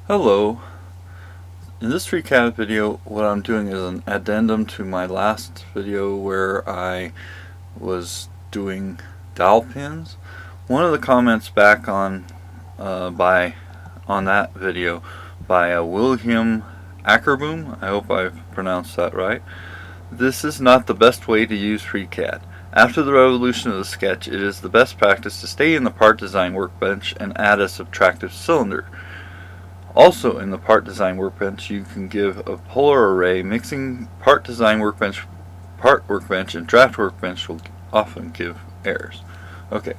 Hello. In this FreeCAD video, what I'm doing is an addendum to my last video where I was doing dowel pins. One of the comments back on that video by Willem Akerboom, I hope I've pronounced that right. This is not the best way to use FreeCAD. After the revolution of the sketch, it is the best practice to stay in the part design workbench and add a subtractive cylinder. Also in the part design workbench, you can give a polar array. Mixing part design workbench, part workbench, and draft workbench will often give errors. Okay,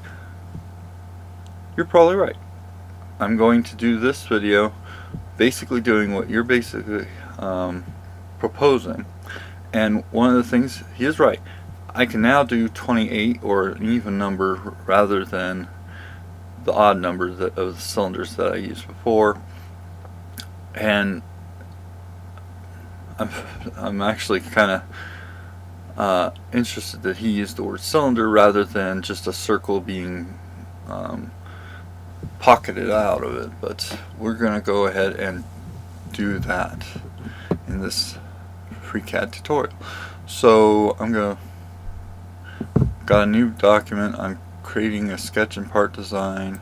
you're probably right. I'm going to do this video basically doing what you're basically proposing. And one of the things, he is right. I can now do 28 or an even number rather than the odd number of the cylinders that I used before. And I'm actually kind of interested that he used the word cylinder rather than just a circle being pocketed out of it. But we're going to go ahead and do that in this FreeCAD tutorial. So got a new document. I'm creating a sketch and part design.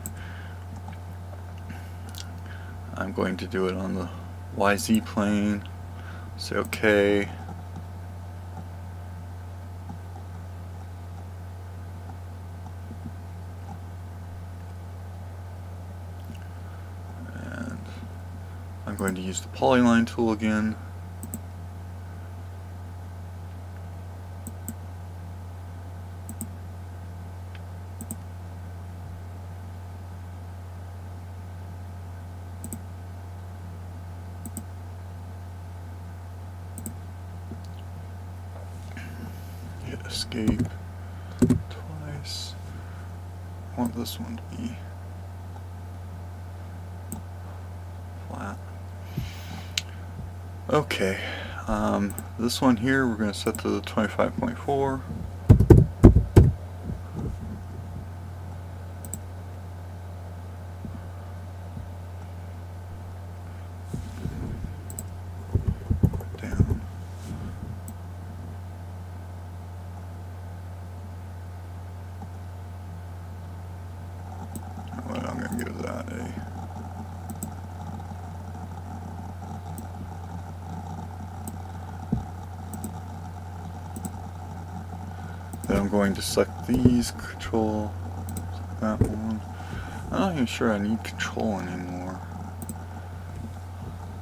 I'm going to do it on the YZ plane. Say OK. And I'm going to use the polyline tool again. Hit escape twice. I want this one to be flat. Okay, this one here we're going to set to 25.4. Down. Well, I'm going to give that a Then I'm going to select these, control that one. I'm not even sure I need control anymore.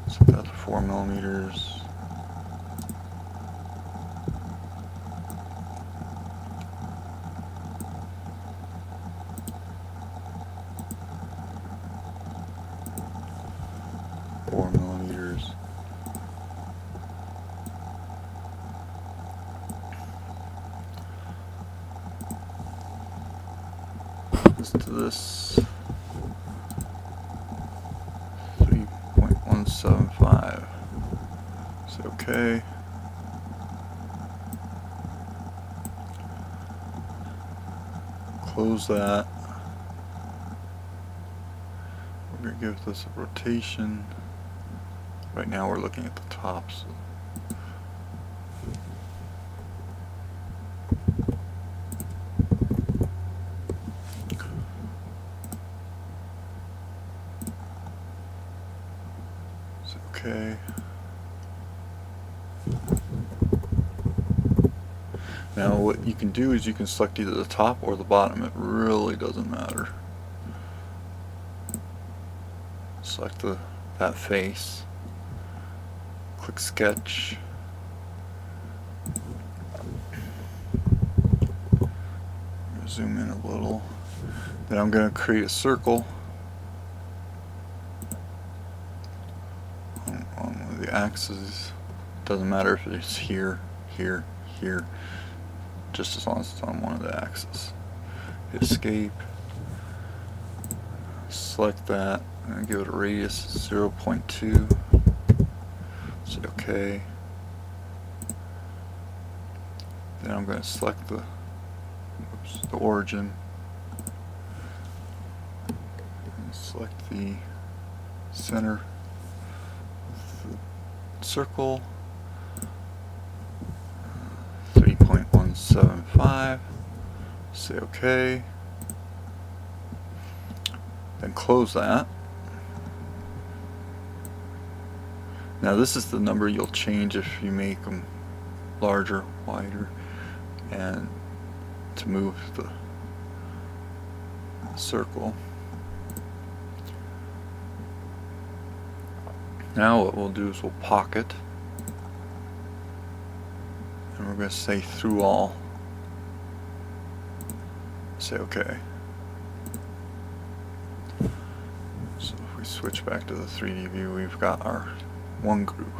Set that to 4 millimeters. To this 3.175. Say OK. Close that. We're going to give this a rotation. Right now we're looking at the top. So okay. Now what you can do is you can select either the top or the bottom. It really doesn't matter. Select that face. Click sketch. Zoom in a little. Then I'm going to create a circle on one of the axes. Doesn't matter if it's here, here, here, just as long as it's on one of the axes. Hit escape. Select that and give it a radius 0.2. Say OK. Then I'm going to select the origin. And select the center circle 3.175. Say OK. Then close that. Now this is the number you'll change if you make them larger, wider, and to move the circle. Now what we'll do is we'll pocket, and we're going to say through all. Say OK. So if we switch back to the 3D view, we've got our one group.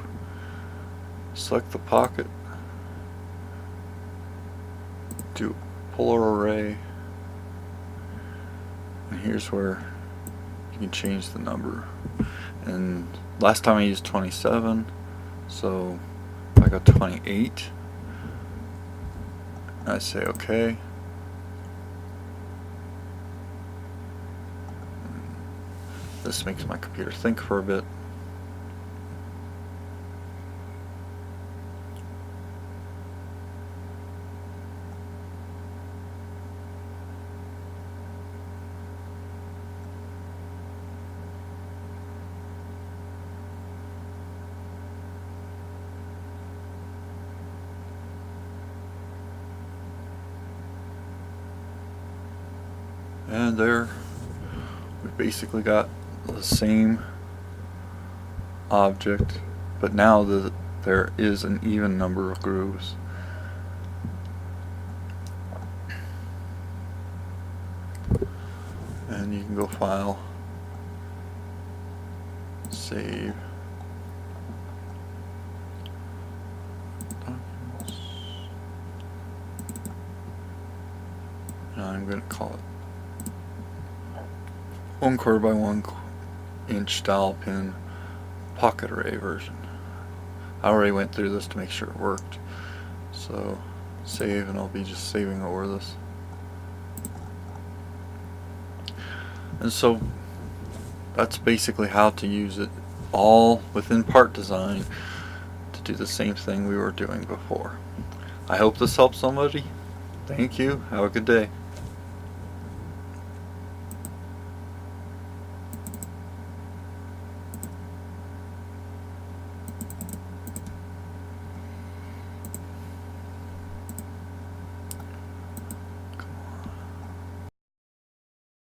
Select the pocket, do polar array, and here's where you can change the number. And last time I used 27, so I got 28. I say OK. This makes my computer think for a bit. And there, we basically got the same object, but now there is an even number of grooves. And you can go File, Save, Documents, and I'm going to call it 1/4 by 1 inch dowel pin pocket array version. I already went through this to make sure it worked. So save, and I'll be just saving over this. And so that's basically how to use it, all within Part Design, to do the same thing we were doing before. I hope this helps somebody. Thank you. Have a good day.